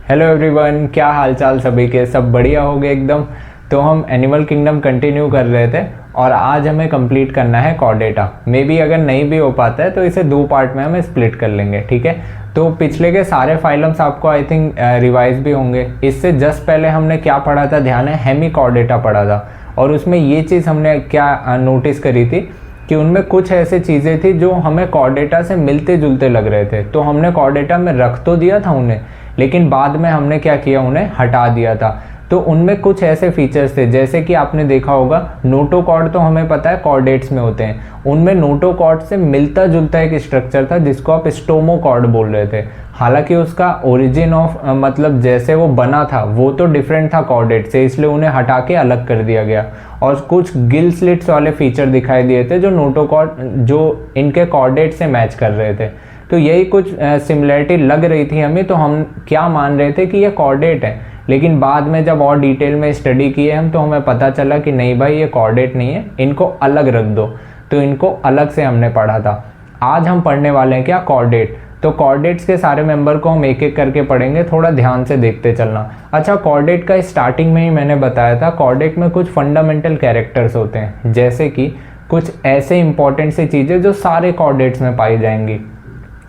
Hello everyone, क्या हालचाल सभी के? सब बढ़िया हो गए एकदम। तो हम एनिमल किंगडम कंटिन्यू कर रहे थे और आज हमें कंप्लीट करना है कॉर्डेटा। मे बी अगर नहीं भी हो पाता है तो इसे 2 पार्ट में हम स्प्लिट कर लेंगे, ठीक है। तो पिछले के सारे फाइलम्स आपको आई थिंक रिवाइज भी होंगे। इससे जस्ट पहले हमने क्या पढ़ा था, ध्यान है, हेमी कॉर्डेटा पढ़ा था। और उसमें ये चीज़ हमने क्या नोटिस करी थी कि उनमें कुछ ऐसी चीज़ें थी जो हमें कॉर्डेटा से मिलते जुलते लग रहे थे। तो हमने कॉर्डेटा में रख तो दिया था उन्हें, लेकिन बाद में हमने क्या किया, उन्हें हटा दिया था। तो उनमें कुछ ऐसे फीचर्स थे, जैसे कि आपने देखा होगा नोटोकॉर्ड, तो हमें पता है कॉर्डेट्स में होते हैं। उनमें नोटोकॉर्ड से मिलता जुलता एक स्ट्रक्चर था जिसको आप स्टोमोकॉर्ड बोल रहे थे। हालांकि उसका ओरिजिन ऑफ मतलब जैसे वो बना था वो तो डिफरेंट था कॉर्डेट से, इसलिए उन्हें हटा के अलग कर दिया गया। और कुछ गिल स्लिट्स वाले फीचर दिखाई दिए थे जो नोटोकॉर्ड, जो इनके कॉर्डेट से मैच कर रहे थे। तो यही कुछ सिमिलरिटी लग रही थी हमें, तो हम क्या मान रहे थे कि ये कॉर्डेट है। लेकिन बाद में जब और डिटेल में स्टडी किए हम, तो हमें पता चला कि नहीं भाई, ये कॉर्डेट नहीं है, इनको अलग रख दो। तो इनको अलग से हमने पढ़ा था। आज हम पढ़ने वाले हैं क्या, कॉर्डेट। तो कॉर्डेट्स के सारे मेंबर को हम एक एक करके पढ़ेंगे, थोड़ा ध्यान से देखते चलना। अच्छा, कॉर्डेट का स्टार्टिंग में ही मैंने बताया था, कॉर्डेट में कुछ फंडामेंटल कैरेक्टर्स होते हैं, जैसे कि कुछ ऐसे इंपॉर्टेंट सी चीज़ें जो सारे कॉर्डेट्स में पाई जाएंगी।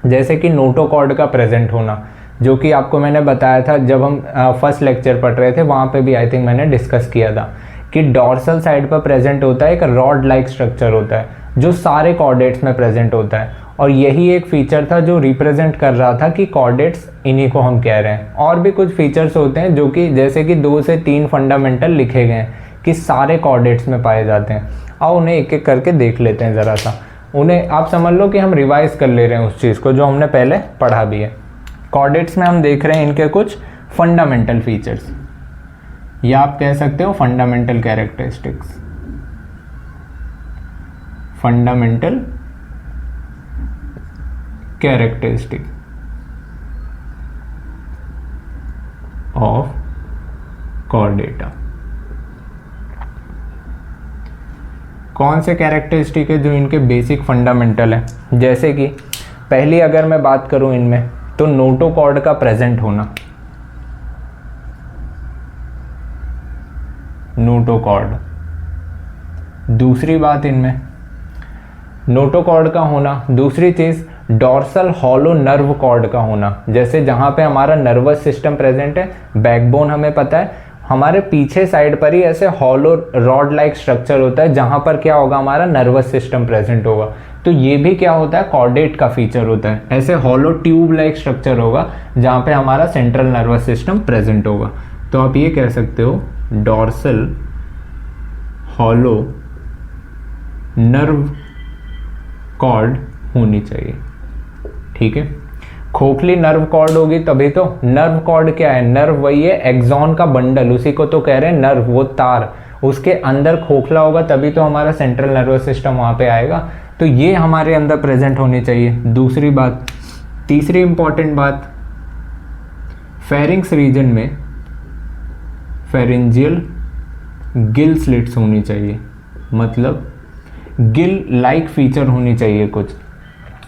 जैसे कि नोटोकॉर्ड का प्रेजेंट होना, जो कि आपको मैंने बताया था जब हम फर्स्ट लेक्चर पढ़ रहे थे, वहाँ पे भी आई थिंक मैंने डिस्कस किया था कि डॉर्सल साइड पर प्रेजेंट होता है एक रॉड लाइक स्ट्रक्चर होता है जो सारे कॉर्डेट्स में प्रेजेंट होता है। और यही एक फीचर था जो रिप्रेजेंट कर रहा था कि कॉर्डेट्स इन्हीं को हम कह रहे हैं। और भी कुछ फीचर्स होते हैं जो कि जैसे कि 2 से 3 फंडामेंटल लिखे गए हैं कि सारे कॉर्डेट्स में पाए जाते हैं। आओ उन्हें एक एक करके देख लेते हैं ज़रा सा। उन्हें आप समझ लो कि हम रिवाइज कर ले रहे हैं उस चीज़ को जो हमने पहले पढ़ा भी है। कॉर्डेट्स में हम देख रहे हैं इनके कुछ फंडामेंटल फीचर्स, या आप कह सकते हो fundamental characteristics. Fundamental characteristic of Chordata. कौन से कैरेक्टरिस्टिक है जो इनके बेसिक फंडामेंटल है? जैसे कि पहली अगर मैं बात करूं इनमें, तो नोटोकॉर्ड का प्रेजेंट होना, नोटोकॉर्ड। दूसरी बात इनमें नोटोकॉर्ड का होना। दूसरी चीज़ डॉर्सल हॉलो नर्व कॉर्ड का होना, जैसे जहाँ पे हमारा नर्वस सिस्टम प्रेजेंट है, बैकबोन हमें पता है, हमारे पीछे साइड पर ही ऐसे हॉलो रॉड लाइक स्ट्रक्चर होता है जहाँ पर क्या होगा, हमारा नर्वस सिस्टम प्रेजेंट होगा। तो ये भी क्या होता है, कॉर्डेट का फीचर होता है। ऐसे हॉलो ट्यूब लाइक स्ट्रक्चर होगा जहाँ पे हमारा सेंट्रल नर्वस सिस्टम प्रेजेंट होगा। तो आप ये कह सकते हो डॉर्सल हॉलो नर्व कॉर्ड होनी चाहिए, ठीक है। खोखली नर्व कॉर्ड होगी तभी तो। नर्व कॉर्ड क्या है, नर्व वही है, एक्सॉन का बंडल, उसी को तो कह रहे हैं नर्व, वो तार। उसके अंदर खोखला होगा तभी तो हमारा सेंट्रल नर्वस सिस्टम वहाँ पे आएगा। तो ये हमारे अंदर प्रेजेंट होनी चाहिए, दूसरी बात। तीसरी इंपॉर्टेंट बात, फेरिंग्स रीजन में फेरेंजियल गिल स्लिट्स होनी चाहिए, मतलब गिल लाइक फीचर होनी चाहिए कुछ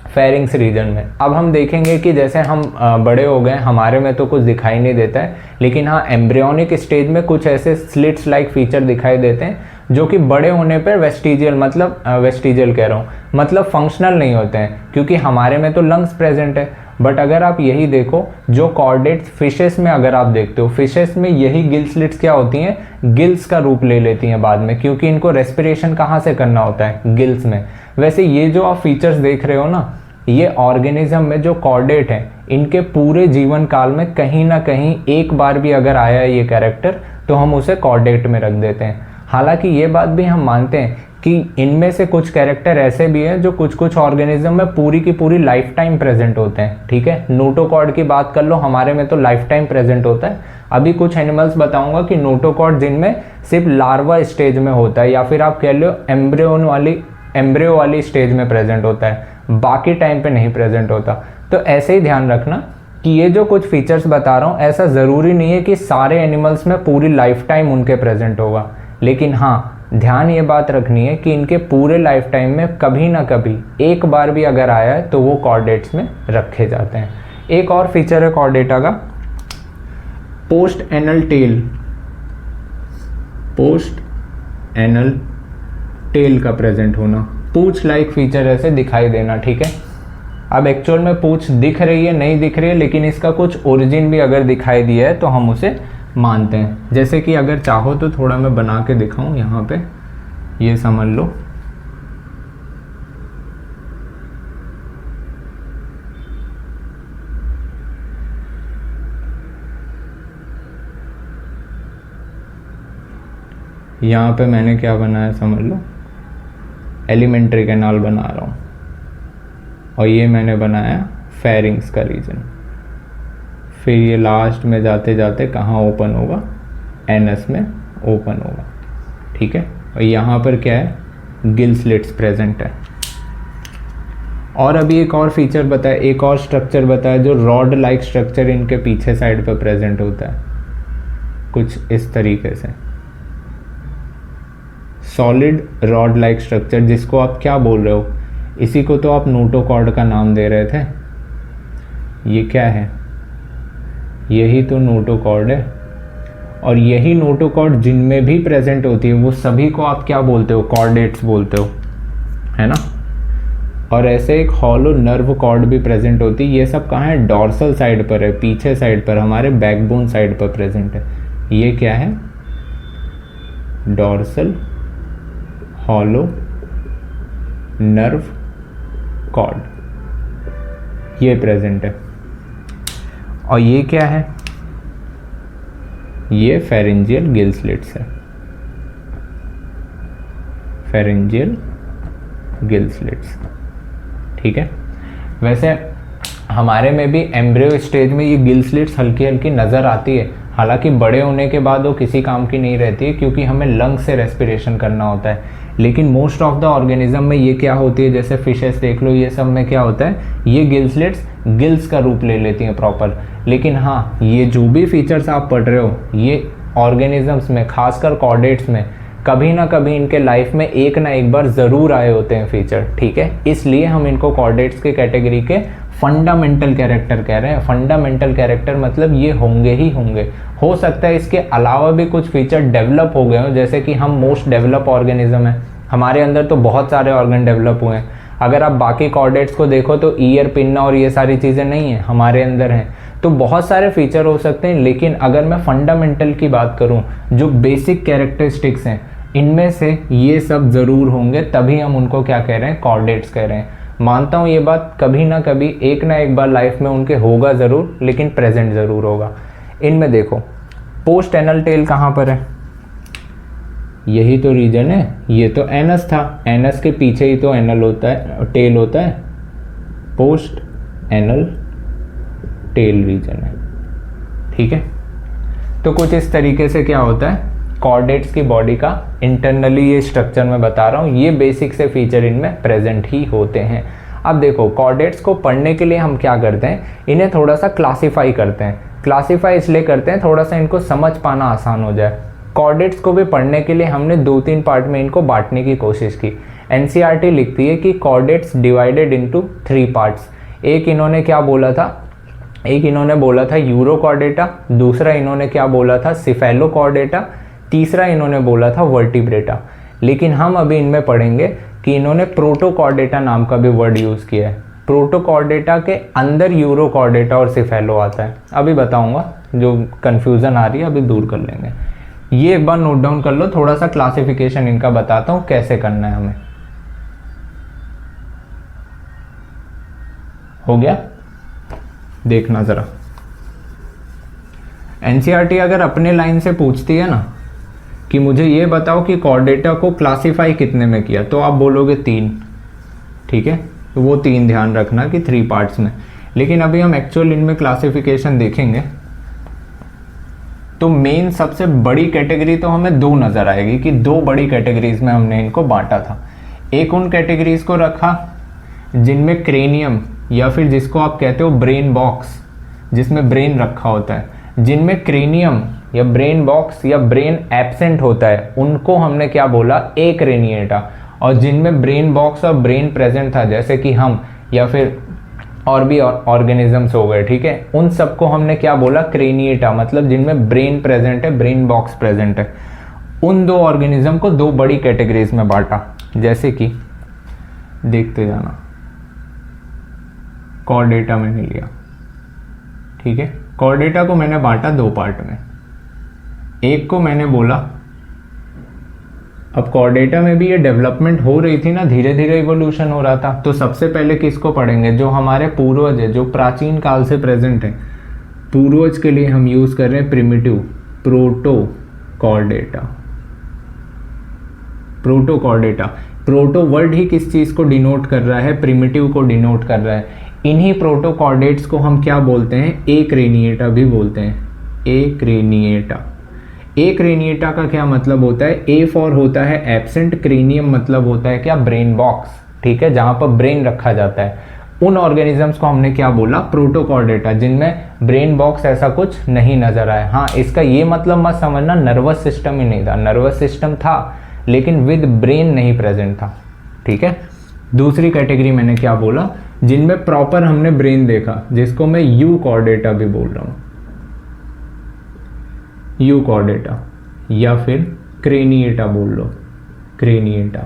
फेरिंग्स रीजन में। अब हम देखेंगे कि जैसे हम बड़े हो गए, हमारे में तो कुछ दिखाई नहीं देता है, लेकिन हाँ एम्ब्रियोनिक स्टेज में कुछ ऐसे स्लिट्स लाइक फीचर दिखाई देते हैं जो कि बड़े होने पर वेस्टिजियल, मतलब वेस्टिजियल कह रहा हूँ, मतलब फंक्शनल नहीं होते हैं, क्योंकि हमारे में तो लंग्स प्रेजेंट है। बट अगर आप यही देखो, जो कॉर्डेट्स फिशेस में अगर आप देखते हो, फिशेस में यही गिल स्लिट्स क्या होती हैं, गिल्स का रूप ले लेती हैं बाद में, क्योंकि इनको रेस्पिरेशन कहाँ से करना होता है, गिल्स में। वैसे ये जो आप फीचर्स देख रहे हो ना, ये ऑर्गेनिज्म में जो कॉर्डेट हैं, इनके पूरे जीवन काल में कहीं ना कहीं एक बार भी अगर आया है ये कैरेक्टर, तो हम उसे कॉर्डेट में रख देते हैं। हालांकि ये बात भी हम मानते हैं कि इनमें से कुछ कैरेक्टर ऐसे भी हैं जो कुछ कुछ ऑर्गेनिज्म में पूरी की पूरी लाइफ टाइम प्रेजेंट होते हैं, ठीक है। नोटोकॉर्ड की बात कर लो, हमारे में तो लाइफ टाइम प्रेजेंट होता है। अभी कुछ एनिमल्स बताऊंगा कि नोटोकॉर्ड जिनमें सिर्फ लार्वा स्टेज में होता है, या फिर आप कह लो एम्ब्रियो वाली स्टेज में प्रेजेंट होता है, बाकी टाइम पे नहीं प्रेजेंट होता। तो ऐसे ही ध्यान रखना कि ये जो कुछ फीचर्स बता रहा हूँ, ऐसा ज़रूरी नहीं है कि सारे एनिमल्स में पूरी लाइफ टाइम उनके प्रेजेंट होगा, लेकिन हाँ ध्यान ये बात रखनी है कि इनके पूरे लाइफ टाइम में कभी ना कभी एक बार भी अगर आया है तो वो कॉर्डेट्स में रखे जाते हैं। एक और फीचर है कॉर्डेटा का, post anal tail, post anal tail का प्रेजेंट होना, पूछ लाइक फीचर ऐसे दिखाई देना, ठीक है। अब एक्चुअल में पूछ दिख रही है नहीं दिख रही है, लेकिन इसका कुछ ओरिजिन भी अगर दिखाई दिया है तो हम उसे मानते हैं। जैसे कि अगर चाहो तो थोड़ा मैं बना के दिखाऊं यहाँ पे, ये समझ लो। यहाँ पे मैंने क्या बनाया समझ लो, एलिमेंट्री कैनाल बना रहा हूँ, और ये मैंने बनाया फेरिंग्स का रीजन। फिर ये लास्ट में जाते जाते कहाँ ओपन होगा, एनस में ओपन होगा, ठीक है। और यहाँ पर क्या है, गिल स्लिट्स प्रेजेंट है। और अभी एक और फीचर बताया, एक और स्ट्रक्चर बताया जो रॉड लाइक स्ट्रक्चर इनके पीछे साइड पर प्रेजेंट होता है, कुछ इस तरीके से सॉलिड रॉड लाइक स्ट्रक्चर, जिसको आप क्या बोल रहे हो, इसी को तो आप नोटोकॉर्ड का नाम दे रहे थे। ये क्या है, यही तो नोटोकॉर्ड है। और यही नोटोकॉर्ड जिनमें भी प्रेजेंट होती है वो सभी को आप क्या बोलते हो, कॉर्डेट्स बोलते हो, है ना। और ऐसे एक हॉलो नर्व कॉर्ड भी प्रेजेंट होती है। ये सब कहाँ है, डॉर्सल साइड पर है, पीछे साइड पर, हमारे बैकबोन साइड पर प्रेजेंट है। ये क्या है, डॉर्सल हॉलो नर्व कॉर्ड, ये प्रेजेंट है। और ये क्या है, ये फेरेंजियल गिल स्लिट्स है, फेरेंजियल गिल स्लिट्स, ठीक है। वैसे हमारे में भी एम्ब्रियो स्टेज में ये गिल स्लिट्स हल्की हल्की नज़र आती है, हालांकि बड़े होने के बाद वो किसी काम की नहीं रहती है, क्योंकि हमें लंग से रेस्पिरेशन करना होता है। लेकिन मोस्ट ऑफ द ऑर्गेनिज्म में ये क्या होती है, जैसे फिशेस देख लो, ये सब में क्या होता है, ये गिल स्लिट्स गिल्स का रूप ले लेती हैं प्रॉपर। लेकिन हाँ, ये जो भी फीचर्स आप पढ़ रहे हो, ये ऑर्गेनिजम्स में, खासकर कॉर्डेट्स में, कभी ना कभी इनके लाइफ में एक ना एक बार ज़रूर आए होते हैं फीचर, ठीक है। इसलिए हम इनको कॉर्डेट्स के कैटेगरी के फंडामेंटल कैरेक्टर कह रहे हैं। फंडामेंटल कैरेक्टर मतलब ये होंगे ही होंगे। हो सकता है इसके अलावा भी कुछ फीचर डेवलप हो गए हों, जैसे कि हम मोस्ट डेवलप ऑर्गेनिज्म हैं, हमारे अंदर तो बहुत सारे ऑर्गन डेवलप हुए हैं। अगर आप बाकी कॉर्डेट्स को देखो तो ईयर, पिन्ना और ये सारी चीज़ें नहीं हैं, हमारे अंदर हैं। तो बहुत सारे फीचर हो सकते हैं, लेकिन अगर मैं फंडामेंटल की बात करूं, जो बेसिक कैरेक्टरिस्टिक्स हैं, इनमें से ये सब ज़रूर होंगे, तभी हम उनको क्या कह रहे हैं, कॉर्डेट्स कह रहे हैं। मानता हूँ ये बात, कभी ना कभी एक ना एक बार लाइफ में उनके होगा ज़रूर, लेकिन प्रेजेंट ज़रूर होगा। इनमें देखो, पोस्ट एनल टेल कहाँ पर है, यही तो रीजन है, ये तो एनस था, एनस के पीछे ही तो एनल होता है, टेल होता है, पोस्ट एनल टेल रीजन है, ठीक है। तो कुछ इस तरीके से क्या होता है, कॉर्डेट्स की बॉडी का इंटरनली ये स्ट्रक्चर मैं बता रहा हूँ, ये बेसिक से फीचर इनमें प्रेजेंट ही होते हैं। अब देखो, कॉर्डेट्स को पढ़ने के लिए हम क्या करते हैं, इन्हें थोड़ा सा क्लासीफाई करते हैं। क्लासीफाई इसलिए करते हैं थोड़ा सा इनको समझ पाना आसान हो जाए। कॉर्डेट्स को भी पढ़ने के लिए हमने 2-3 पार्ट में इनको बांटने की कोशिश की। एनसीईआरटी लिखती है कि कॉर्डेट्स डिवाइडेड इनटू 3 पार्ट्स। एक इन्होंने क्या बोला था, एक इन्होंने बोला था यूरोकॉर्डेटा, दूसरा इन्होंने क्या बोला था, सिफेलोकॉर्डेटा, तीसरा इन्होंने बोला था वर्टिब्रेटा। लेकिन हम अभी इनमें पढ़ेंगे कि इन्होंने प्रोटोकॉर्डेटा नाम का भी वर्ड यूज़ किया है। प्रोटोकॉर्डेटा के अंदर यूरोकॉर्डेटा और सिफेलो आता है। अभी बताऊंगा, जो कन्फ्यूज़न आ रही है अभी दूर कर लेंगे। ये एक बार नोट डाउन कर लो, थोड़ा सा क्लासिफिकेशन इनका बताता हूँ कैसे करना है हमें। हो गया, देखना ज़रा। एनसीईआरटी अगर अपने लाइन से पूछती है ना कि मुझे ये बताओ कि कॉर्डेटा को क्लासिफाई कितने में किया, तो आप बोलोगे 3, ठीक है। तो वो 3 ध्यान रखना कि 3 पार्ट्स में। लेकिन अभी हम एक्चुअल इनमें क्लासिफिकेशन देखेंगे तो मेन सबसे बड़ी कैटेगरी तो हमें 2 नज़र आएगी कि 2 बड़ी कैटेगरीज में हमने इनको बांटा था। एक उन कैटेगरीज को रखा जिनमें क्रेनियम, या फिर जिसको आप कहते हो ब्रेन बॉक्स, जिसमें ब्रेन रखा होता है, जिनमें क्रेनियम या ब्रेन बॉक्स या ब्रेन एब्सेंट होता है, उनको हमने क्या बोला, एक्रेनिएटा। और जिनमें ब्रेन बॉक्स और ब्रेन प्रेजेंट था, जैसे कि हम, या फिर और भी ऑर्गेनिजम्स हो गए, ठीक है। उन सबको हमने क्या बोला, क्रेनिएटा, मतलब जिनमें ब्रेन प्रेजेंट है, ब्रेन बॉक्स प्रेजेंट है। उन दो ऑर्गेनिज्म को दो बड़ी कैटेगरीज में बांटा, जैसे कि देखते जाना। कॉर्डेटा मैंने लिया, ठीक है। कॉर्डेटा को मैंने बांटा दो पार्ट में। एक को मैंने बोला, अब कॉर्डेटा में भी ये डेवलपमेंट हो रही थी ना, धीरे धीरे इवोल्यूशन हो रहा था। तो सबसे पहले किसको पढ़ेंगे, जो हमारे पूर्वज है, जो प्राचीन काल से प्रेजेंट है। पूर्वज के लिए हम यूज कर रहे हैं primitive, protochordata. Protochordata, proto word ही किस चीज को डिनोट कर रहा है, प्रिमिटिव को डिनोट कर रहा है। इन्हीं प्रोटोकॉर्डेट्स को हम क्या बोलते हैं, एक्रेनिएटा भी बोलते हैं। एक्रेनिएटा, एक्रेनिएटा का क्या मतलब होता है, ए फॉर होता है एब्सेंट, क्रेनियम मतलब होता है क्या, ब्रेन बॉक्स, ठीक है, जहां पर ब्रेन रखा जाता है। उन ऑर्गेनिजम्स को हमने क्या बोला, प्रोटोकॉर्डेटा, जिनमें ब्रेन बॉक्स ऐसा कुछ नहीं नजर आया। हाँ, इसका ये मतलब मत समझना नर्वस सिस्टम ही नहीं था, नर्वस सिस्टम था लेकिन विद ब्रेन नहीं प्रेजेंट था, ठीक है। दूसरी कैटेगरी मैंने क्या बोला, जिनमें प्रॉपर हमने ब्रेन देखा, जिसको मैं यूकॉर्डेटा भी बोल रहा हूं, यूकॉर्डेटा, या फिर क्रेनिएटा बोल लो, क्रेनिएटा।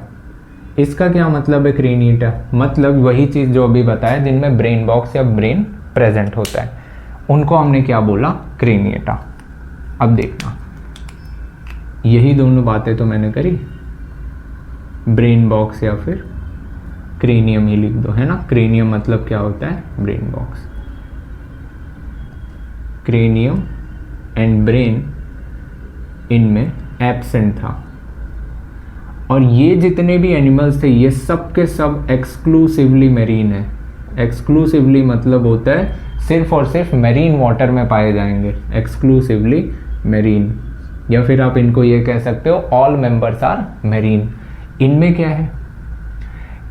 इसका क्या मतलब है क्रेनिएटा, मतलब वही चीज जो अभी बताया, जिनमें ब्रेन बॉक्स या ब्रेन प्रेजेंट होता है, उनको हमने क्या बोला, क्रेनिएटा। अब देखना, यही दोनों बातें तो मैंने करी, ब्रेन बॉक्स या फिर क्रेनियम ही लिख दो, है ना। क्रेनियम मतलब क्या होता है, brain box. Cranium and brain इनमें एब्सेंट था। और ये जितने भी एनिमल्स थे, ये सब के सब एक्सक्लूसिवली मेरीन है। एक्सक्लूसिवली मतलब होता है सिर्फ और सिर्फ मेरीन वाटर में पाए जाएंगे, एक्सक्लूसिवली मेरीन। या फिर आप इनको ये कह सकते हो, ऑल मेंबर्स आर मेरीन। इनमें क्या है,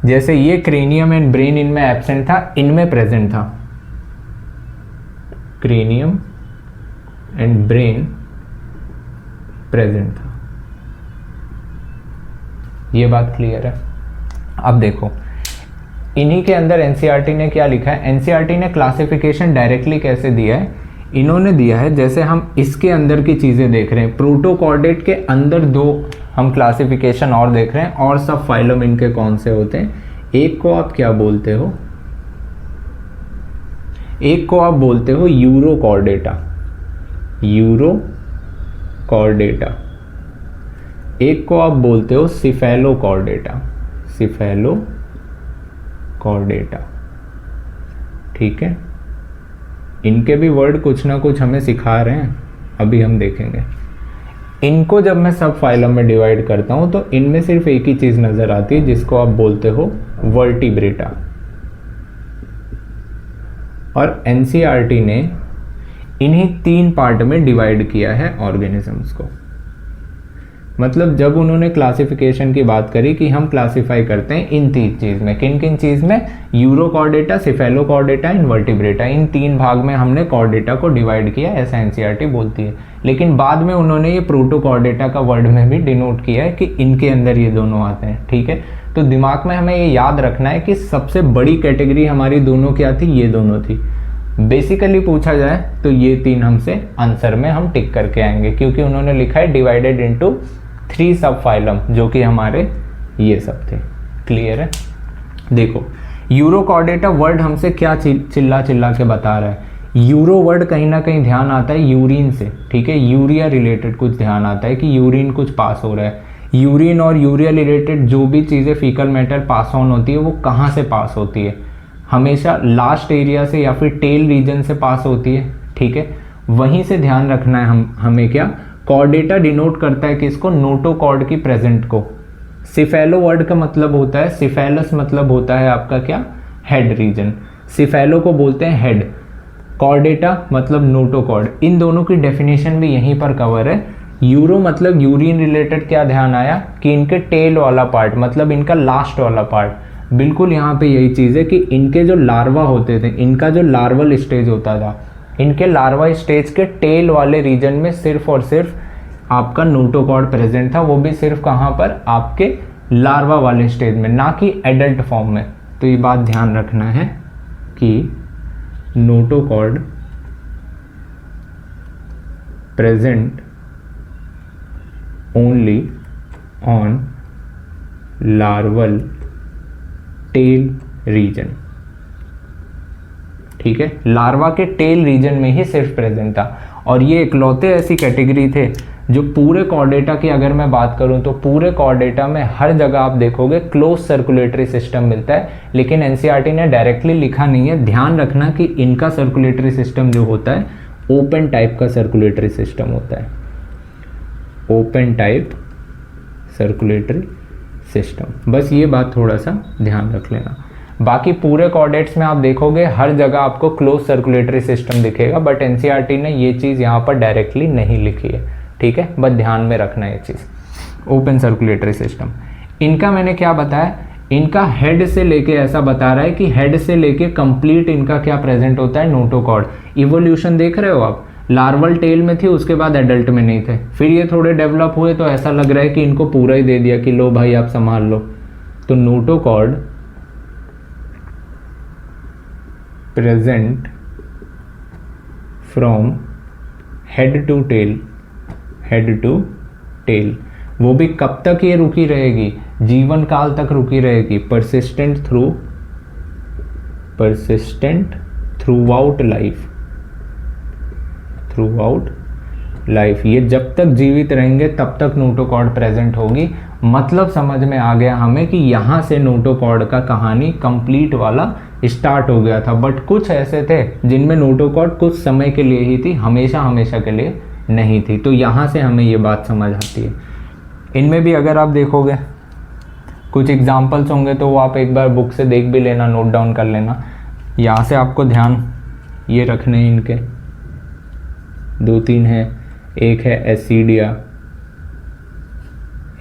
जैसे ये क्रेनियम एंड ब्रेन इनमें एब्सेंट था, इनमें प्रेजेंट था। क्रेनियम एंड ब्रेन प्रेजेंट था, ये बात क्लियर है। अब देखो, इन्हीं के अंदर एनसीईआरटी ने क्या लिखा है, एनसीईआरटी ने क्लासिफिकेशन डायरेक्टली कैसे दिया है, इन्होंने दिया है, जैसे हम इसके अंदर की चीजें देख रहे हैं, प्रोटोकॉर्डेट के अंदर दो हम क्लासिफिकेशन और देख रहे हैं, और सब फाइलम इनके कौन से होते हैं। एक को आप क्या बोलते हो, एक को आप बोलते हो यूरोकॉर्डेटा, यूरोकॉर्डेटा। एक को आप बोलते हो सिफेलोकॉर्डेटा, सिफेलोकॉर्डेटा, ठीक है। इनके भी वर्ड कुछ ना कुछ हमें सिखा रहे हैं, अभी हम देखेंगे। इनको जब मैं सब फाइलम में डिवाइड करता हूं तो इनमें सिर्फ एक ही चीज नजर आती है, जिसको आप बोलते हो वर्टिब्रेटा। और एनसीईआरटी ने इन्हीं 3 पार्ट में डिवाइड किया है ऑर्गेनिजम्स को। मतलब जब उन्होंने क्लासिफिकेशन की बात करी कि हम क्लासिफाई करते हैं इन 3 चीज में, किन किन चीज में, यूरोकॉर्डेटा, सिफेलोकॉर्डेटा, इनवर्टिब्रेटा, इन 3 भाग में हमने कॉर्डेटा को डिवाइड किया, ऐसा एनसीईआरटी बोलती है। लेकिन बाद में उन्होंने ये प्रोटोकॉर्डेटा का वर्ड में भी डिनोट किया है कि इनके अंदर ये दोनों आते हैं, ठीक है। तो दिमाग में हमें ये याद रखना है कि सबसे बड़ी कैटेगरी हमारी दोनों क्या थी, ये दोनों थी। बेसिकली पूछा जाए तो ये 3 हमसे आंसर में हम टिक करके आएंगे, क्योंकि उन्होंने लिखा है डिवाइडेड इनटू 3 सब फाइलम, जो कि हमारे ये सब थे। क्लियर है। देखो, यूरोकॉर्डेटा वर्ड हमसे क्या चिल्ला चिल्ला के बता रहा है। यूरो वर्ड कहीं ना कहीं ध्यान आता है यूरिन से, ठीक है, यूरिया रिलेटेड कुछ ध्यान आता है कि यूरिन कुछ पास हो रहा है। यूरिन और यूरिया रिलेटेड जो भी चीज़ें फीकल मैटर पास ऑन होती है, वो कहाँ से पास होती है, हमेशा लास्ट एरिया से या फिर टेल रीजन से पास होती है, ठीक है। वहीं से ध्यान रखना है हमें क्या, कॉर्डेटा डिनोट करता है किसको, नोटोकॉर्ड की प्रेजेंट को। सिफेलो वर्ड का मतलब होता है, सिफेलस मतलब होता है आपका क्या, हेड रीजन। सिफेलो को बोलते हैं हेड, कॉर्डेटा मतलब नोटोकॉर्ड। इन दोनों की डेफिनेशन भी यहीं पर कवर है। यूरो मतलब यूरिन रिलेटेड क्या ध्यान आया कि इनके टेल वाला पार्ट, मतलब इनका लास्ट वाला पार्ट, बिल्कुल यहाँ पे यही चीज़ है कि इनके जो लार्वा होते थे, इनका जो लार्वल स्टेज होता था, इनके लार्वा स्टेज के टेल वाले रीजन में सिर्फ और सिर्फ आपका नोटोकॉर्ड प्रेजेंट था, वो भी सिर्फ कहाँ पर, आपके लार्वा वाले स्टेज में, ना कि एडल्ट फॉर्म में। तो ये बात ध्यान रखना है कि notochord present only on larval tail region। ठीक है, लार्वा के टेल रीजन में ही सिर्फ प्रेजेंट था, और ये इकलौते ऐसी कैटेगरी थे जो पूरे कॉर्डेटा की अगर मैं बात करूं तो पूरे कॉर्डेटा में हर जगह आप देखोगे क्लोज सर्कुलेटरी सिस्टम मिलता है, लेकिन एनसीईआरटी ने डायरेक्टली लिखा नहीं है। ध्यान रखना कि इनका सर्कुलेटरी सिस्टम जो होता है ओपन टाइप का सर्कुलेटरी सिस्टम होता है, ओपन टाइप सर्कुलेटरी सिस्टम। बस ये बात थोड़ा सा ध्यान रख लेना। बाकी पूरे कॉर्डेट्स में आप देखोगे हर जगह आपको क्लोज सर्कुलेटरी सिस्टम दिखेगा, बट एनसीईआरटी ने ये चीज़ यहाँ पर डायरेक्टली नहीं लिखी है। ठीक है, बस ध्यान में रखना ये चीज़, ओपन सर्कुलेटरी सिस्टम। इनका मैंने क्या बताया, इनका हेड से लेके ऐसा बता रहा है कि हेड से लेके कंप्लीट इनका क्या प्रेजेंट होता है, नोटोकॉर्ड। इवोल्यूशन देख रहे हो आप, लार्वल टेल में थी, उसके बाद एडल्ट में नहीं थे, फिर ये थोड़े डेवलप हुए तो ऐसा लग रहा है कि इनको पूरा ही दे दिया कि लो भाई आप संभाल लो। तो notochord present from head to tail, head to tail, वो भी कब तक ये रुकी रहेगी, जीवन काल तक रुकी रहेगी, persistent through out life, through out life. ये जब तक जीवित रहेंगे तब तक नोटोकॉर्ड प्रेजेंट होगी। मतलब समझ में आ गया हमें कि यहाँ से नोटोकॉर्ड का कहानी कंप्लीट वाला स्टार्ट हो गया था, बट कुछ ऐसे थे जिनमें नोटोकॉर्ड कुछ समय के लिए ही थी, हमेशा हमेशा के लिए नहीं थी। तो यहाँ से हमें ये बात समझ आती है। इनमें भी अगर आप देखोगे कुछ एग्जाम्पल्स होंगे तो वो आप एक बार बुक से देख भी लेना, नोट डाउन कर लेना। यहाँ से आपको ध्यान ये रखने हैं, इनके 2-3 है, एक है एसिडिया,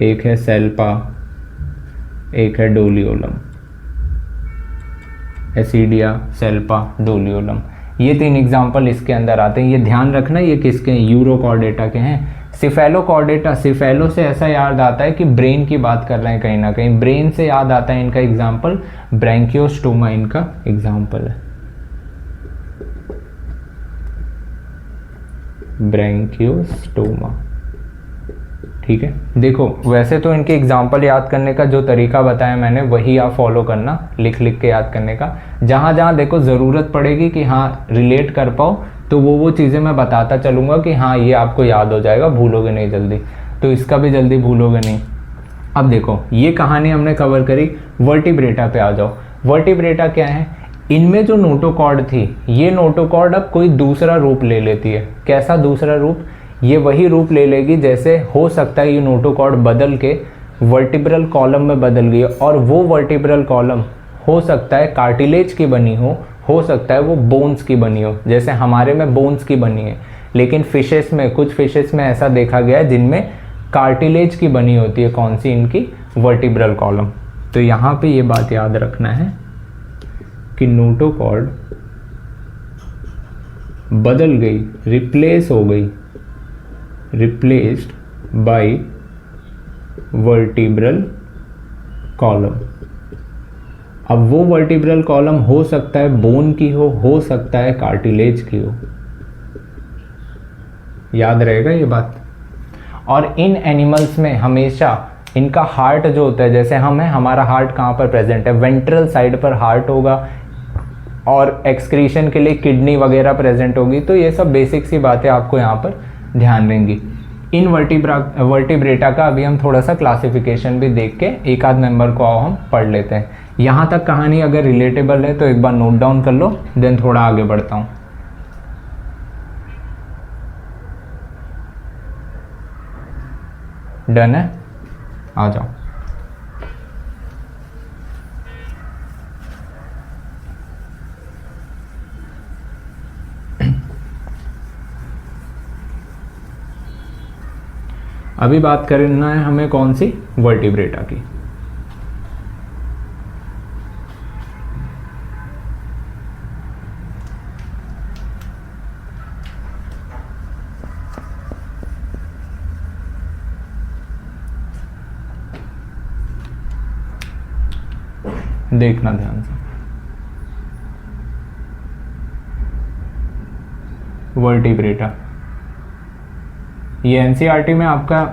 एक है सेल्पा, एक है डोलियोलम। एसिडिया, सेल्पा, डोलियोलम, ये 3 एग्जाम्पल इसके अंदर आते हैं। ये ध्यान रखना ये किसके हैं, यूरोकॉर्डेटा के हैं। सिफेलोकॉर्डेटा, सिफेलो से ऐसा याद आता है कि ब्रेन की बात कर रहे हैं कहीं ना कहीं, ब्रेन से याद आता है इनका एग्जाम्पल ब्रैंकियोस्टोमा इनका एग्जाम्पल है, ब्रैंकियोस्टोमा। ठीक है, देखो वैसे तो इनके एग्जाम्पल याद करने का जो तरीका बताया मैंने वही आप फॉलो करना, लिख लिख के याद करने का। जहाँ जहाँ देखो ज़रूरत पड़ेगी कि हाँ रिलेट कर पाओ तो वो चीज़ें मैं बताता चलूँगा कि हाँ ये आपको याद हो जाएगा, भूलोगे नहीं जल्दी। तो इसका भी जल्दी भूलोगे नहीं। अब देखो ये कहानी हमने कवर करी, वर्टिब्रेटा पे आ जाओ। वर्टिब्रेटा क्या है, इनमें जो नोटोकॉर्ड थी, ये नोटोकॉर्ड अब कोई दूसरा रूप ले लेती है। कैसा दूसरा रूप, ये वही रूप ले लेगी जैसे हो सकता है ये नोटोकॉर्ड बदल के वर्टिब्रल कॉलम में बदल गई, और वो वर्टिब्रल कॉलम हो सकता है कार्टिलेज की बनी हो सकता है वो बोन्स की बनी हो, जैसे हमारे में बोन्स की बनी है। लेकिन फिशेस में, कुछ फिशेस में ऐसा देखा गया है जिनमें कार्टिलेज की बनी होती है। कौन सी, इनकी वर्टिब्रल कॉलम। तो यहाँ पे ये बात याद रखना है कि नोटोकॉर्ड बदल गई, रिप्लेस हो गई, रिप्लेस्ड बाय वर्टिब्रल कॉलम। अब वो वर्टिब्रल कॉलम हो सकता है बोन की हो सकता है कार्टिलेज की हो। याद रहेगा ये बात। और इन एनिमल्स में हमेशा इनका हार्ट जो होता है, जैसे हम हैं, हमारा हार्ट कहाँ पर प्रेजेंट है, वेंट्रल साइड पर हार्ट होगा, और एक्सक्रीशन के लिए किडनी वगैरह प्रेजेंट होगी। तो ये सब बेसिक सी बातें आपको यहाँ पर ध्यान रहेंगी। इन वर्टिब्रेटा का अभी हम थोड़ा सा क्लासिफिकेशन भी देख के एक आध मेंबर को आओ हम पढ़ लेते हैं। यहाँ तक कहानी अगर रिलेटेबल है तो एक बार नोट डाउन कर लो, देन थोड़ा आगे बढ़ता हूँ। डन है, आ जाओ। अभी बात करना है हमें कौन सी, वर्टिब्रेटा की। देखना ध्यान से। वर्टिब्रेटा। ये एनसीईआरटी में आपका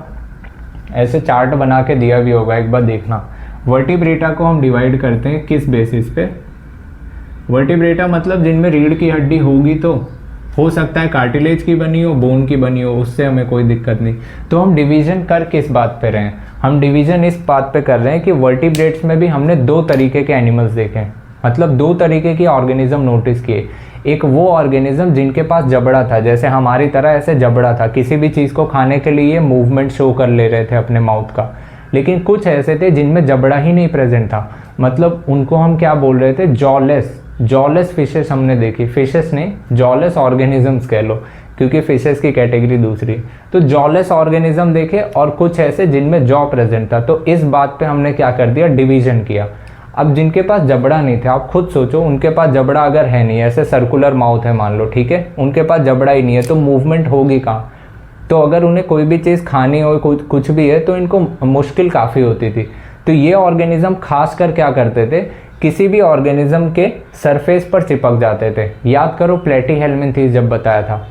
ऐसे चार्ट बना के दिया भी होगा, एक बार देखना। वर्टिब्रेटा को हम डिवाइड करते हैं किस बेसिस पे? वर्टिब्रेटा मतलब जिनमें रीढ़ की हड्डी होगी, तो हो सकता है कार्टिलेज की बनी हो, बोन की बनी हो, उससे हमें कोई दिक्कत नहीं। तो हम डिवीजन कर किस बात पे रहे हैं? हम डिवीजन इस बात पे कर रहे हैं कि वर्टिब्रेट्स में भी हमने दो तरीके के एनिमल्स देखे हैं, मतलब दो तरीके की ऑर्गेनिज्म नोटिस किए। एक वो ऑर्गेनिज्म जिनके पास जबड़ा था, जैसे हमारी तरह ऐसे जबड़ा था, किसी भी चीज़ को खाने के लिए मूवमेंट शो कर ले रहे थे अपने माउथ का। लेकिन कुछ ऐसे थे जिनमें जबड़ा ही नहीं प्रेजेंट था, मतलब उनको हम क्या बोल रहे थे? जॉलेस फिशेस हमने देखी। फिशेस नहीं, जॉलेस ऑर्गेनिजम्स कह लो, क्योंकि फिशेस की कैटेगरी दूसरी। तो जॉलेस ऑर्गेनिज्म देखे और कुछ ऐसे जिनमें जॉ प्रेजेंट था। तो इस बात पे हमने क्या कर दिया? डिवीजन किया। अब जिनके पास जबड़ा नहीं थे, आप खुद सोचो, उनके पास जबड़ा अगर है नहीं, ऐसे सर्कुलर माउथ है मान लो, ठीक है, उनके पास जबड़ा ही नहीं है, तो मूवमेंट होगी कहाँ? तो अगर उन्हें कोई भी चीज़ खानी हो, कुछ भी है, तो इनको मुश्किल काफ़ी होती थी। तो ये ऑर्गेनिज्म खास कर क्या करते थे? किसी भी ऑर्गेनिज्म के सरफेस पर चिपक जाते थे। याद करो प्लेटीहेल्मिन्थीज जब बताया था,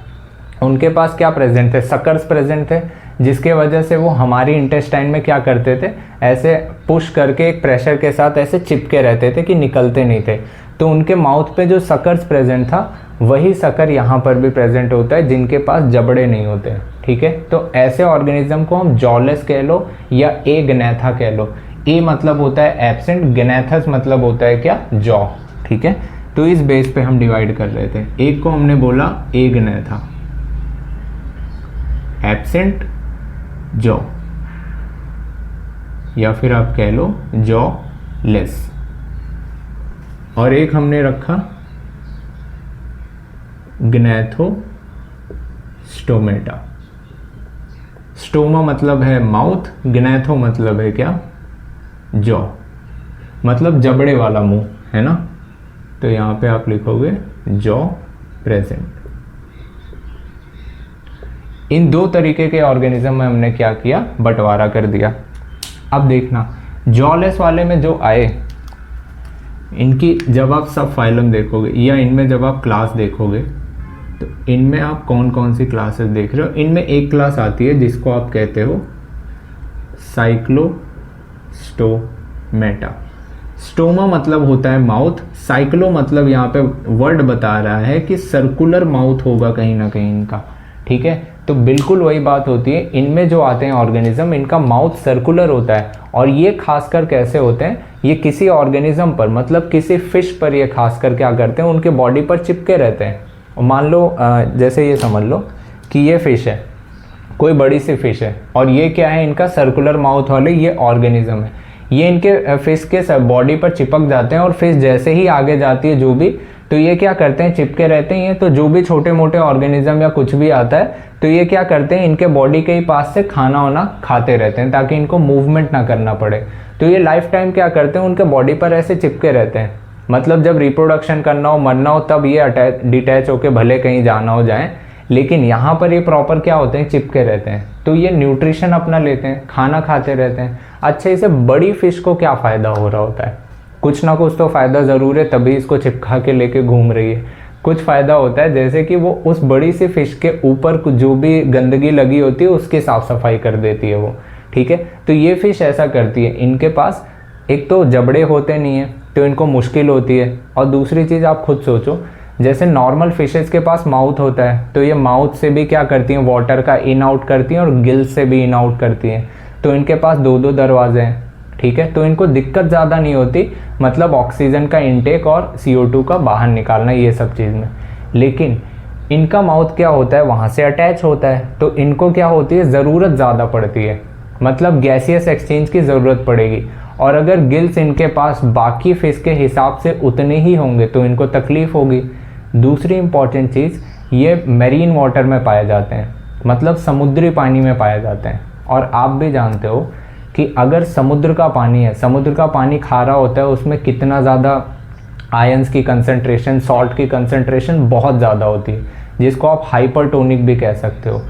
उनके पास क्या प्रेजेंट थे? सकर्स प्रेजेंट थे, जिसके वजह से वो हमारी इंटेस्टाइन में क्या करते थे? ऐसे पुश करके एक प्रेशर के साथ ऐसे चिपके रहते थे कि निकलते नहीं थे। तो उनके माउथ पे जो सकर्स प्रेजेंट था, वही सकर यहाँ पर भी प्रेजेंट होता है जिनके पास जबड़े नहीं होते। ठीक है, तो ऐसे ऑर्गेनिज्म को हम जॉलेस कह लो या एग्नैथा कह लो। ए मतलब होता है एब्सेंट, ग्नेथस मतलब होता है क्या? जॉ। ठीक है, तो इस बेस पे हम डिवाइड कर रहे थे। एक को हमने बोला एग्नैथा, एब्सेंट जॉ, या फिर आप कह लो जॉ लेस। और एक हमने रखा ग्नैथोस्टोमेटा। स्टोमा मतलब है माउथ, ग्नैथो मतलब है क्या? जॉ, मतलब जबड़े वाला मुंह, है ना। तो यहां पे आप लिखोगे जॉ प्रेजेंट। इन दो तरीके के ऑर्गेनिज्म में हमने क्या किया? बंटवारा कर दिया। अब देखना, जॉलेस वाले में जो आए, इनकी जब आप सब फाइलम देखोगे या इनमें जब आप क्लास देखोगे, तो इनमें आप कौन कौन सी क्लासेस देख रहे हो? इनमें एक क्लास आती है जिसको आप कहते हो साइक्लोस्टोमेटा। स्टोमा मतलब होता है माउथ, साइक्लो मतलब यहाँ पे वर्ड बता रहा है कि सर्कुलर माउथ होगा कहीं ना कहीं इनका। ठीक है, तो बिल्कुल वही बात होती है। इनमें जो आते हैं ऑर्गेनिज्म, इनका माउथ सर्कुलर होता है। और ये खासकर कैसे होते हैं? ये किसी ऑर्गेनिज्म पर, मतलब किसी फिश पर ये खासकर क्या करते हैं? उनके बॉडी पर चिपके रहते हैं। और मान लो जैसे ये समझ लो कि ये फिश है, कोई बड़ी सी फिश है, और ये क्या है? इनका सर्कुलर माउथ वाले ये ऑर्गेनिज्म है। ये इनके फिश के बॉडी पर चिपक जाते हैं, और फिश जैसे ही आगे जाती है जो भी, तो ये क्या करते हैं? चिपके रहते हैं। तो जो भी छोटे मोटे ऑर्गेनिज्म या कुछ भी आता है, तो ये क्या करते हैं? इनके बॉडी के ही पास से खाना वाना खाते रहते हैं, ताकि इनको मूवमेंट ना करना पड़े। तो ये लाइफ टाइम क्या करते हैं? उनके बॉडी पर ऐसे चिपके रहते हैं। मतलब जब रिप्रोडक्शन करना हो, मरना हो, तब ये डिटैच होके भले कहीं जाना हो जाए, लेकिन यहाँ पर ये प्रॉपर क्या होते हैं? चिपके रहते हैं। तो ये न्यूट्रिशन अपना लेते हैं, खाना खाते रहते हैं। अच्छा, इसे बड़ी फिश को क्या फ़ायदा हो रहा होता है? कुछ ना कुछ तो फ़ायदा ज़रूर है, तभी इसको चिपका के लेके घूम रही है। कुछ फ़ायदा होता है, जैसे कि वो उस बड़ी सी फिश के ऊपर जो भी गंदगी लगी होती है उसकी साफ़ सफाई कर देती है वो। ठीक है, तो ये फिश ऐसा करती है। इनके पास एक तो जबड़े होते नहीं है, तो इनको मुश्किल होती है। और दूसरी चीज़ आप खुद सोचो, जैसे नॉर्मल फिशेस के पास माउथ होता है, तो ये माउथ से भी क्या करती हैं? वाटर का इन आउट करती हैं, और गिल से भी इन आउट करती हैं। तो इनके पास दो दो दरवाजे हैं। ठीक है, तो इनको दिक्कत ज़्यादा नहीं होती, मतलब ऑक्सीजन का इनटेक और CO2 का बाहर निकालना, ये सब चीज़ में। लेकिन इनका माउथ क्या होता है? वहाँ से अटैच होता है। तो इनको क्या होती है? ज़रूरत ज़्यादा पड़ती है, मतलब गैसियस एक्सचेंज की ज़रूरत पड़ेगी। और अगर गिल्स इनके पास बाकी फिश के हिसाब से उतने ही होंगे, तो इनको तकलीफ़ होगी। दूसरी इंपॉर्टेंट चीज़, ये मैरीन वाटर में पाए जाते हैं, मतलब समुद्री पानी में पाए जाते हैं। और आप भी जानते हो कि अगर समुद्र का पानी है, समुद्र का पानी खारा होता है, उसमें कितना ज़्यादा आयंस की कंसंट्रेशन, सॉल्ट की कंसंट्रेशन बहुत ज़्यादा होती है, जिसको आप हाइपरटोनिक भी कह सकते हो।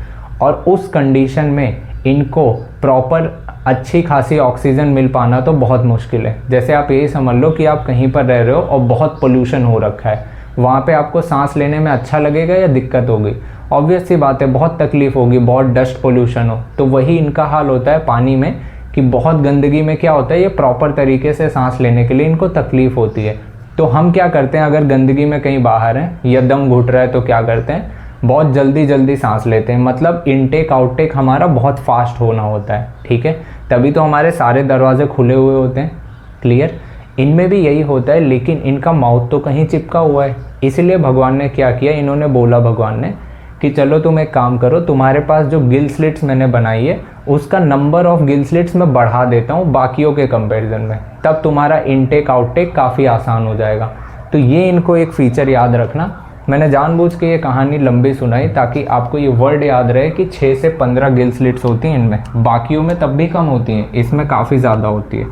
और उस कंडीशन में इनको प्रॉपर अच्छी खासी ऑक्सीजन मिल पाना तो बहुत मुश्किल है। जैसे आप यही समझ लो कि आप कहीं पर रह रहे हो और बहुत पोल्यूशन हो रखा है, वहाँ पे आपको सांस लेने में अच्छा लगेगा या दिक्कत होगी? ऑब्वियस सी बात है बहुत तकलीफ होगी, बहुत डस्ट पोल्यूशन हो। तो वही इनका हाल होता है पानी में कि बहुत गंदगी में क्या होता है, ये प्रॉपर तरीके से सांस लेने के लिए इनको तकलीफ होती है। तो हम क्या करते हैं, अगर गंदगी में कहीं बाहर हैं या दम घुट रहा है तो क्या करते हैं, बहुत जल्दी जल्दी सांस लेते हैं। मतलब इनटेक आउटटेक हमारा बहुत फास्ट होना होता है, ठीक है, तभी तो हमारे सारे दरवाजे खुले हुए होते हैं। क्लियर? इनमें भी यही होता है, लेकिन इनका माउथ तो कहीं चिपका हुआ है। इसलिए भगवान ने क्या किया, इन्होंने बोला भगवान ने कि चलो तुम एक काम करो, तुम्हारे पास जो गिल स्लिट्स मैंने बनाई है उसका नंबर ऑफ गिल स्लिट्स मैं बढ़ा देता हूँ बाकियों के कंपैरिजन में, तब तुम्हारा इनटेक आउटटेक काफ़ी आसान हो जाएगा। तो ये इनको एक फीचर याद रखना। मैंने जानबूझ के ये कहानी लंबी सुनाई ताकि आपको ये वर्ड याद रहे कि 6 से 15 गिल स्लिट्स होती हैं इनमें, बाकियों में तब भी कम होती हैं, इसमें काफ़ी ज़्यादा होती है।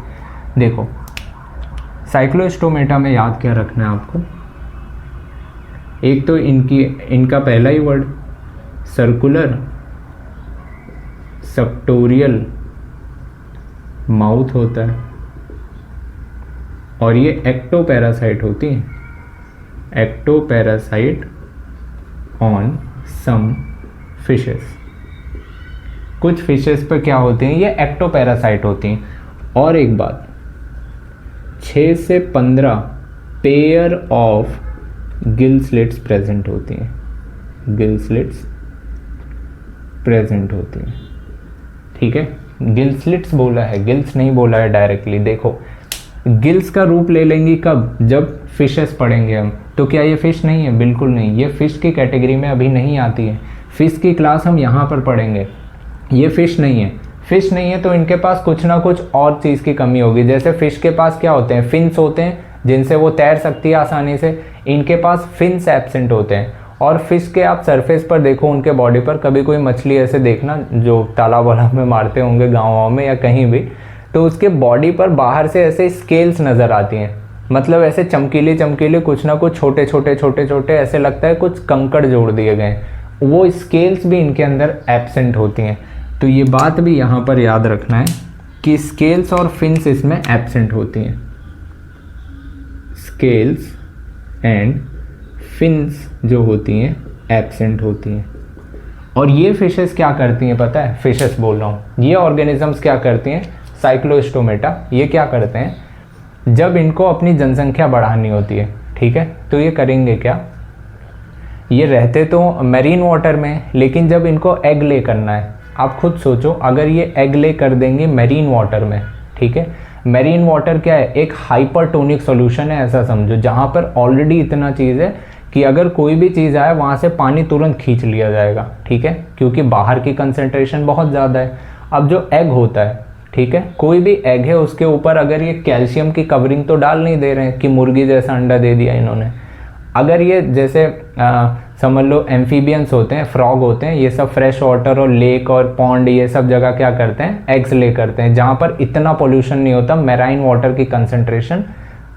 देखो साइक्लोस्टोमेटा में याद क्या रखना है आपको, एक तो इनका पहला ही वर्ड सर्कुलर सप्टोरियल माउथ होता है, और ये एक्टोपैरासाइट होती है, एक्टोपैरासाइट ऑन सम फिशेस। कुछ फिशेस पर क्या होती हैं, ये एक्टोपैरासाइट होती हैं। और एक बात, 6 से 15 pair of gill slits present होती हैं, गिल स्लिट्स प्रेजेंट होती हैं, ठीक है। गिल स्लिट्स बोला है, गिल्स नहीं बोला है डायरेक्टली। देखो गिल्स का रूप ले लेंगी कब, जब फिशेस पढ़ेंगे हम। तो क्या ये फिश नहीं है? बिल्कुल नहीं, ये फिश की कैटेगरी में अभी नहीं आती है। फिश की क्लास हम यहाँ पर पढ़ेंगे, ये फिश नहीं है। फिश नहीं है तो इनके पास कुछ ना कुछ और चीज़ की कमी होगी। जैसे फिश के पास क्या होते हैं, फिन्स होते हैं जिनसे वो तैर सकती है आसानी से, इनके पास फिन्स एब्सेंट होते हैं। और फिश के आप सरफेस पर देखो उनके बॉडी पर, कभी कोई मछली ऐसे देखना जो तालाब वालाब में मारते होंगे गाँव में या कहीं भी, तो उसके बॉडी पर बाहर से ऐसे स्केल्स नज़र आती हैं, मतलब ऐसे चमकीले चमकीले कुछ ना कुछ छोटे छोटे छोटे छोटे, ऐसे लगता है कुछ कंकड़ जोड़ दिए गए, वो स्केल्स भी इनके अंदर एब्सेंट होती हैं। तो ये बात भी यहाँ पर याद रखना है कि स्केल्स और फिन्स इसमें एब्सेंट होती हैं, स्केल्स एंड फिन्स जो होती हैं एब्सेंट होती हैं। और ये फिशेस क्या करती हैं पता है, फिशेस बोल रहा हूँ, ये ऑर्गेनिजम्स क्या करती हैं, साइक्लोस्टोमेटा, ये क्या करते हैं, जब इनको अपनी जनसंख्या बढ़ानी होती है, ठीक है, तो ये करेंगे क्या, ये रहते तो मैरीन वाटर में, लेकिन जब इनको एग ले करना है, आप खुद सोचो, अगर ये एग ले कर देंगे मैरीन वाटर में, ठीक है, मैरीन वाटर क्या है, एक हाइपरटोनिक सॉल्यूशन है, ऐसा समझो, जहाँ पर ऑलरेडी इतना चीज़ है कि अगर कोई भी चीज़ आए वहाँ से पानी तुरंत खींच लिया जाएगा, ठीक है, क्योंकि बाहर की कंसंट्रेशन बहुत ज़्यादा है। अब जो एग होता है, ठीक है, कोई भी एग है उसके ऊपर अगर ये कैल्शियम की कवरिंग तो डाल नहीं दे रहे हैं कि मुर्गी जैसा अंडा दे दिया इन्होंने। अगर ये जैसे समझ लो एम्फीबियंस होते हैं, फ्रॉग होते हैं, ये सब फ्रेश वाटर और लेक और पॉन्ड ये सब जगह क्या करते हैं, एग्स ले करते हैं, जहाँ पर इतना पोल्यूशन नहीं होता, मैराइन वाटर की कंसंट्रेशन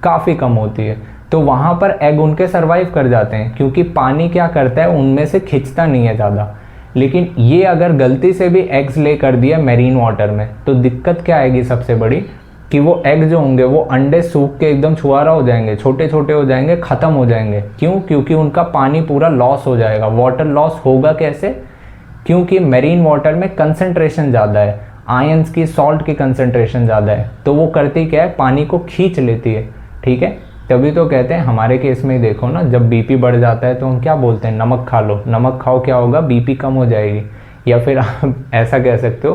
काफ़ी कम होती है, तो वहाँ पर एग उनके सर्वाइव कर जाते हैं, क्योंकि पानी क्या करता है, उनमें से खिंचता नहीं है ज़्यादा। लेकिन ये अगर गलती से भी एग्स ले कर दिया मैरीन वाटर में, तो दिक्कत क्या आएगी सबसे बड़ी, कि वो एग जो होंगे वो अंडे सूख के एकदम छुआरा हो जाएंगे, छोटे छोटे हो जाएंगे, ख़त्म हो जाएंगे। क्यों? क्योंकि उनका पानी पूरा लॉस हो जाएगा। वाटर लॉस होगा कैसे? क्योंकि मैरीन वाटर में कंसंट्रेशन ज़्यादा है, आयंस की, सॉल्ट की कंसंट्रेशन ज़्यादा है, तो वो करती क्या है, पानी को खींच लेती है, ठीक है। तभी तो कहते हैं, हमारे केस में देखो ना, जब बीपी बढ़ जाता है तो हम क्या बोलते हैं, नमक खा लो, नमक खाओ, क्या होगा, बीपी कम हो जाएगी। या फिर आप ऐसा कह सकते हो,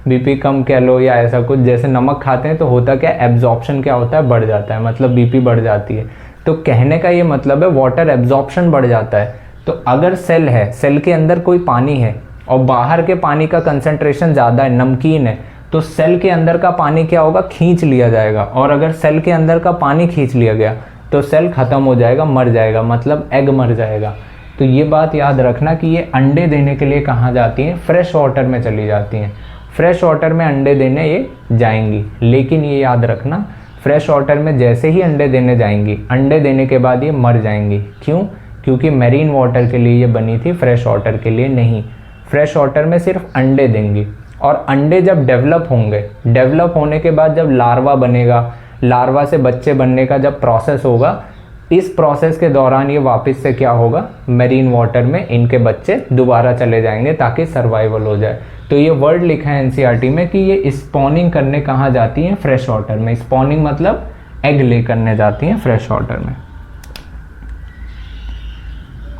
बीपी कम कह लो, या ऐसा कुछ, जैसे नमक खाते हैं तो होता क्या, एब्जॉर्प्शन क्या होता है, बढ़ जाता है, मतलब बीपी बढ़ जाती है। तो कहने का ये मतलब है वाटर एब्जॉर्प्शन बढ़ जाता है। तो अगर सेल है, सेल के अंदर कोई पानी है और बाहर के पानी का कंसंट्रेशन ज़्यादा है, नमकीन है, तो सेल के अंदर का पानी क्या होगा, खींच लिया जाएगा। और अगर सेल के अंदर का पानी खींच लिया गया तो सेल ख़त्म हो जाएगा, मर जाएगा, मतलब एग मर जाएगा। तो ये बात याद रखना कि ये अंडे देने के लिए कहाँ जाती हैं, फ्रेश वाटर में चली जाती हैं। फ्रेश वाटर में अंडे देने ये जाएंगी, लेकिन ये याद रखना, फ्रेश वाटर में जैसे ही अंडे देने जाएंगी, अंडे देने के बाद ये मर जाएंगी। क्यों? क्योंकि मैरीन वाटर के लिए ये बनी थी, फ्रेश वाटर के लिए नहीं। फ्रेश वाटर में सिर्फ अंडे देंगी, और अंडे जब डेवलप होंगे, डेवलप होने के बाद जब लार्वा बनेगा, लार्वा से बच्चे बनने का जब प्रोसेस होगा, इस प्रोसेस के दौरान ये वापस से क्या होगा, मेरीन वाटर में इनके बच्चे दोबारा चले जाएंगे ताकि सर्वाइवल हो जाए। तो ये वर्ड लिखा है एनसीईआरटी में कि ये स्पॉनिंग करने कहाँ जाती हैं, फ्रेश वाटर में। स्पॉनिंग मतलब एग ले करने जाती हैं फ्रेश वाटर में।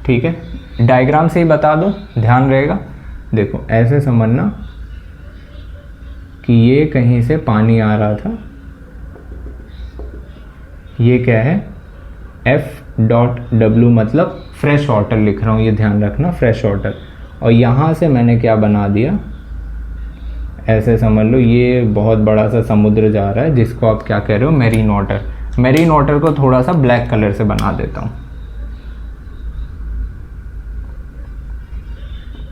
ठीक है, डायग्राम से ही बता दूं, ध्यान रहेगा। देखो ऐसे समझना कि ये कहीं से पानी आ रहा था, ये क्या है F.W मतलब फ्रेश वाटर लिख रहा हूँ, ये ध्यान रखना, फ्रेश वाटर। और यहाँ से मैंने क्या बना दिया, ऐसे समझ लो ये बहुत बड़ा सा समुद्र जा रहा है जिसको आप क्या कह रहे हो, मेरीन वाटर। मेरीन वाटर को थोड़ा सा ब्लैक कलर से बना देता हूँ।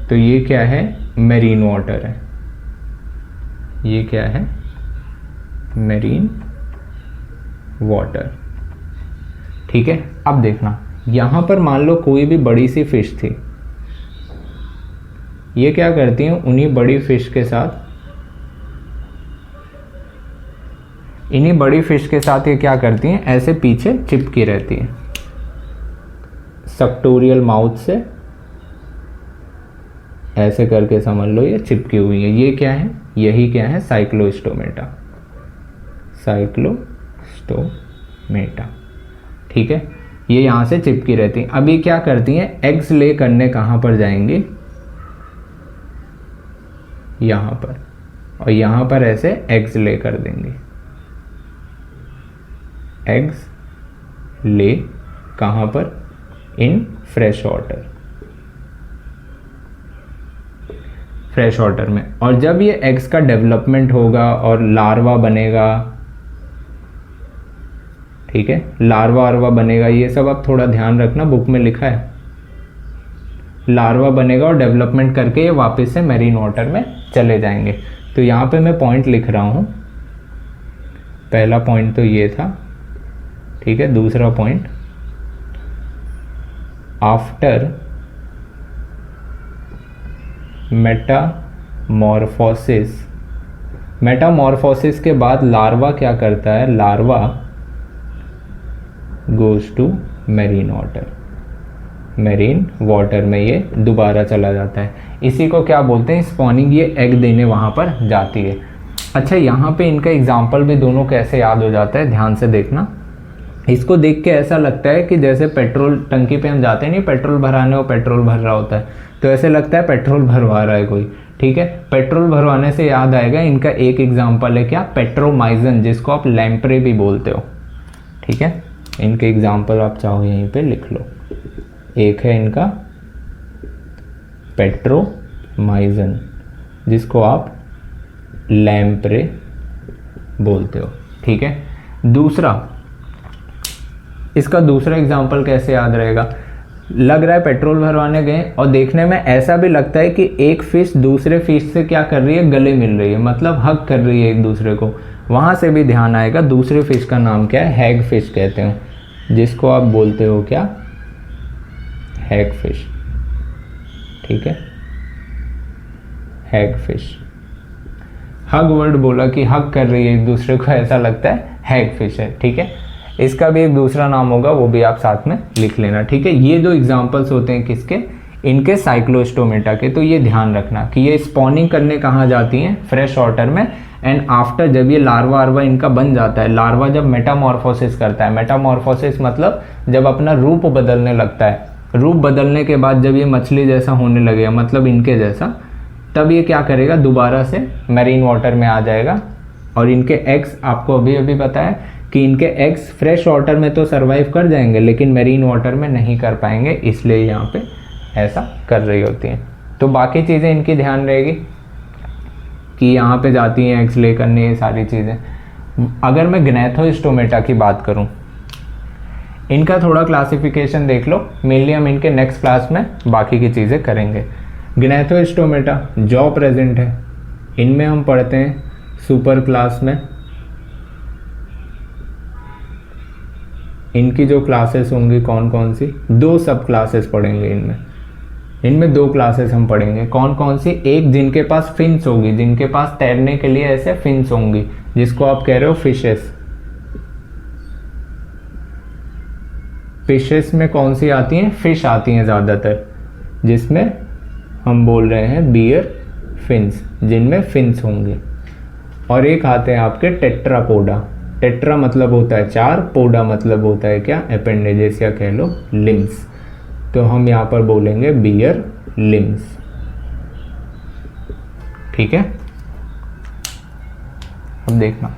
तो ये क्या है, मेरीन वाटर है, ये क्या है, मेरीन वाटर। ठीक है, अब देखना यहाँ पर मान लो कोई भी बड़ी सी फिश थी, ये क्या करती हैं, उन्हीं बड़ी फिश के साथ, इन्हीं बड़ी फिश के साथ ये क्या करती हैं, ऐसे पीछे चिपकी रहती है सक्टोरियल माउथ से, ऐसे करके समझ लो ये चिपकी हुई है। ये क्या है, यही क्या है, साइक्लोस्टोमेटा, साइक्लोस्टोमेटा। ठीक है, ये यहाँ से चिपकी रहती हैं। अब ये क्या करती हैं, एग्स ले करने कहाँ पर जाएंगी, यहाँ पर, और यहाँ पर ऐसे एग्स ले कर देंगी। एग्स ले कहाँ पर, in fresh water, fresh water में। और जब ये एग्स का डेवलपमेंट होगा और लार्वा बनेगा, ठीक है, लार्वा वार्वा बनेगा, ये सब आप थोड़ा ध्यान रखना, बुक में लिखा है। लार्वा बनेगा और डेवलपमेंट करके ये वापस से मेरीन वाटर में चले जाएंगे। तो यहाँ पे मैं पॉइंट लिख रहा हूँ, पहला पॉइंट तो ये था, ठीक है। दूसरा पॉइंट, आफ्टर मेटामॉर्फोसिस, मेटामॉर्फोसिस के बाद लार्वा क्या करता है, larva goes to marine water, marine water में ये दोबारा चला जाता है। इसी को क्या बोलते हैं, स्पॉनिंग। ये एग देने वहाँ पर जाती है। अच्छा, यहाँ पे इनका एग्जाम्पल भी दोनों कैसे याद हो जाता है, ध्यान से देखना। इसको देख के ऐसा लगता है कि जैसे पेट्रोल टंकी पे हम जाते हैं, नहीं पेट्रोल भराने, वो पेट्रोल भर रहा होता है, तो ऐसे लगता है पेट्रोल भरवा रहा है कोई। ठीक है, पेट्रोल भरवाने से याद आएगा, इनका एक एग्जाम्पल है क्या, पेट्रोमाइजन, जिसको आप लैम्प्रे भी बोलते हो। ठीक है, इनके एग्जाम्पल आप चाहो यहीं पे लिख लो। एक है इनका पेट्रोमाइजन, जिसको आप लैम्प्रे बोलते हो। ठीक है, दूसरा, इसका दूसरा एग्जाम्पल कैसे याद रहेगा, लग रहा है पेट्रोल भरवाने गए और देखने में ऐसा भी लगता है कि एक फिश दूसरे फिश से क्या कर रही है, गले मिल रही है, मतलब हग कर रही है एक दूसरे को। वहाँ से भी ध्यान आएगा। दूसरे फिश का नाम क्या है, हैग फिश कहते हैं, जिसको आप बोलते हो क्या, हैग फिश। ठीक है, हैग फिश। हग वर्ड बोला कि हग कर रही है एक दूसरे को, ऐसा लगता है हैग फिश है। ठीक है, इसका भी एक दूसरा नाम होगा, वो भी आप साथ में लिख लेना। ठीक है, ये दो एग्जांपल्स होते हैं किसके, इनके साइक्लोस्टोमेटा के। तो ये ध्यान रखना कि ये स्पॉनिंग करने कहाँ जाती हैं, फ्रेश वाटर में। एंड आफ्टर जब ये लार्वा वार्वा इनका बन जाता है, लार्वा जब मेटामॉर्फोसिस करता है, मेटामॉर्फोसिस मतलब जब अपना रूप बदलने लगता है, रूप बदलने के बाद जब ये मछली जैसा होने लगेगा, मतलब इनके जैसा, तब ये क्या करेगा, दोबारा से मेरीन वाटर में आ जाएगा। और इनके एग्स, आपको अभी अभी बताया कि इनके एग्स फ्रेश वाटर में तो सरवाइव कर जाएंगे लेकिन मेरीन वाटर में नहीं कर पाएंगे, इसलिए यहाँ पे ऐसा कर रही होती हैं। तो बाकी चीज़ें इनकी ध्यान रहेगी कि यहाँ पे जाती हैं एग्स ले करने, ये सारी चीज़ें। अगर मैं ग्नैथोस्टोमेटा की बात करूँ, इनका थोड़ा क्लासिफिकेशन देख लो, मेनली हम इनके नेक्स्ट क्लास में बाकी की चीज़ें करेंगे। ग्नैथोस्टोमेटा जॉ प्रेजेंट है, इनमें हम पढ़ते हैं सुपर क्लास में। इनकी जो क्लासेस होंगी कौन कौन सी, दो सब क्लासेस पढ़ेंगे इनमें, इनमें दो क्लासेस हम पढ़ेंगे। कौन कौन सी, एक जिनके पास फिन्स होगी, जिनके पास तैरने के लिए ऐसे फिन्स होंगी, जिसको आप कह रहे हो फिशेस। फिशेस में कौन सी आती हैं? फिश आती हैं ज़्यादातर, जिसमें हम बोल रहे हैं बियर फिन्स, जिनमें फिन्स होंगे। और एक आते हैं आपके टेट्रापोडा। टेट्रा मतलब होता है 4, पोडा मतलब होता है क्या? अपेंडेजेस या कह लो लिम्स। तो हम यहाँ पर बोलेंगे बियर लिम्स। ठीक है, अब देखना,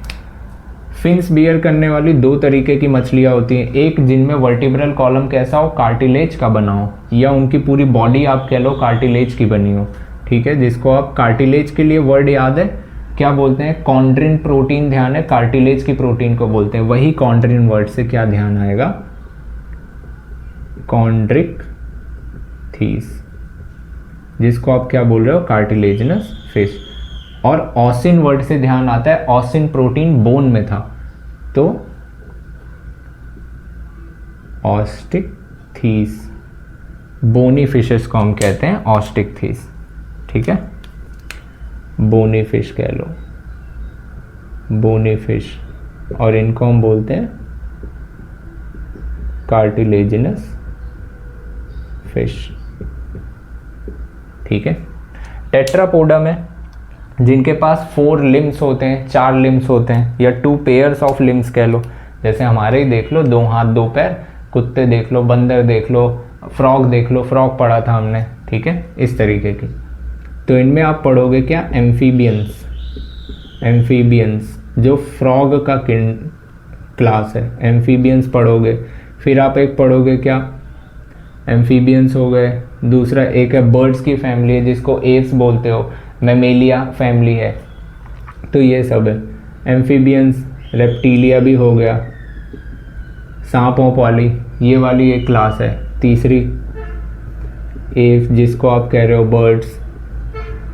फिन्स बियर करने वाली 2 तरीके की मछलियाँ होती हैं। एक जिनमें वर्टिब्रल कॉलम कैसा हो? कार्टिलेज का बना हो, या उनकी पूरी बॉडी आप कह लो कार्टिलेज की बनी हो। ठीक है, जिसको आप कार्टिलेज के लिए वर्ड याद है, क्या बोलते हैं? कॉन्ड्रिन प्रोटीन ध्यान है, कार्टिलेज की प्रोटीन को बोलते हैं। वही कॉन्ड्रिन वर्ड से क्या ध्यान आएगा? कॉन्ड्रिक थीस, जिसको आप क्या बोल रहे हो? Cartilaginous fish. और ऑसिन वर्ड से ध्यान आता है, ऑसिन प्रोटीन बोन में था, तो ऑस्टिक थीस। बोनी फिशेस को हम कहते हैं ऑस्टिक थीस। ठीक है, बोनी फिश कह लो, बोनी फिश। और इनको हम बोलते हैं कार्टिलेजिनस फिश। ठीक है, टेट्रापोडा में जिनके पास 4 लिम्स होते हैं, 4 लिम्स होते हैं, या 2 पेयर्स ऑफ लिम्स कह लो, जैसे हमारे ही देख लो, 2 हाथ 2 पैर, कुत्ते देख लो, बंदर देख लो, फ्रॉग देख लो, फ्रॉग पढ़ा था हमने। ठीक है, इस तरीके की। तो इनमें आप पढ़ोगे क्या? एम्फीबियंस। एम्फीबियंस जो फ्रॉग का क्लास है, एम्फीबियंस पढ़ोगे। फिर आप एक पढ़ोगे क्या? एम्फीबियंस हो गए। दूसरा एक है बर्ड्स की फैमिली है, जिसको एव्स बोलते हो, मैमेलिया फैमिली है। तो ये सब है एम्फीबियंस। रेप्टीलिया भी हो गया, सांप वोंप वाली, ये वाली एक क्लास है। तीसरी एव, जिसको आप कह रहे हो बर्ड्स।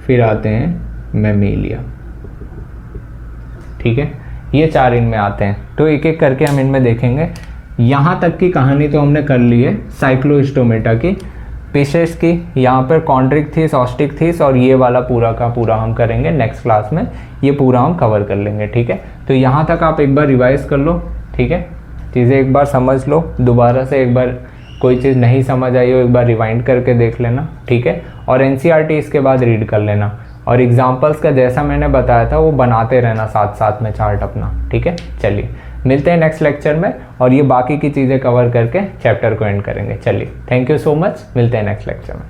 फिर आते हैं मैमेलिया। ठीक है, ये 4 इनमें आते हैं। तो एक एक करके हम इनमें देखेंगे। यहाँ तक की कहानी तो हमने कर ली है साइक्लोस्टोमेटा की, फिशेस की। यहाँ पर कॉन्ड्रिक थीस, ऑस्टिक थीस, और ये वाला पूरा का पूरा हम करेंगे नेक्स्ट क्लास में, ये पूरा हम कवर कर लेंगे। ठीक है, तो यहाँ तक आप एक बार रिवाइज कर लो। ठीक है, चीज़ें एक बार समझ लो, दोबारा से एक बार कोई चीज़ नहीं समझ आई हो एक बार रिवाइंड करके देख लेना। ठीक है, और एनसीईआरटी इसके बाद रीड कर लेना, और एग्जाम्पल्स का जैसा मैंने बताया था वो बनाते रहना साथ साथ में चार्ट अपना। ठीक है, चलिए मिलते हैं नेक्स्ट लेक्चर में, और ये बाकी की चीज़ें कवर करके चैप्टर को एंड करेंगे। चलिए, थैंक यू सो मच, मिलते हैं नेक्स्ट लेक्चर में।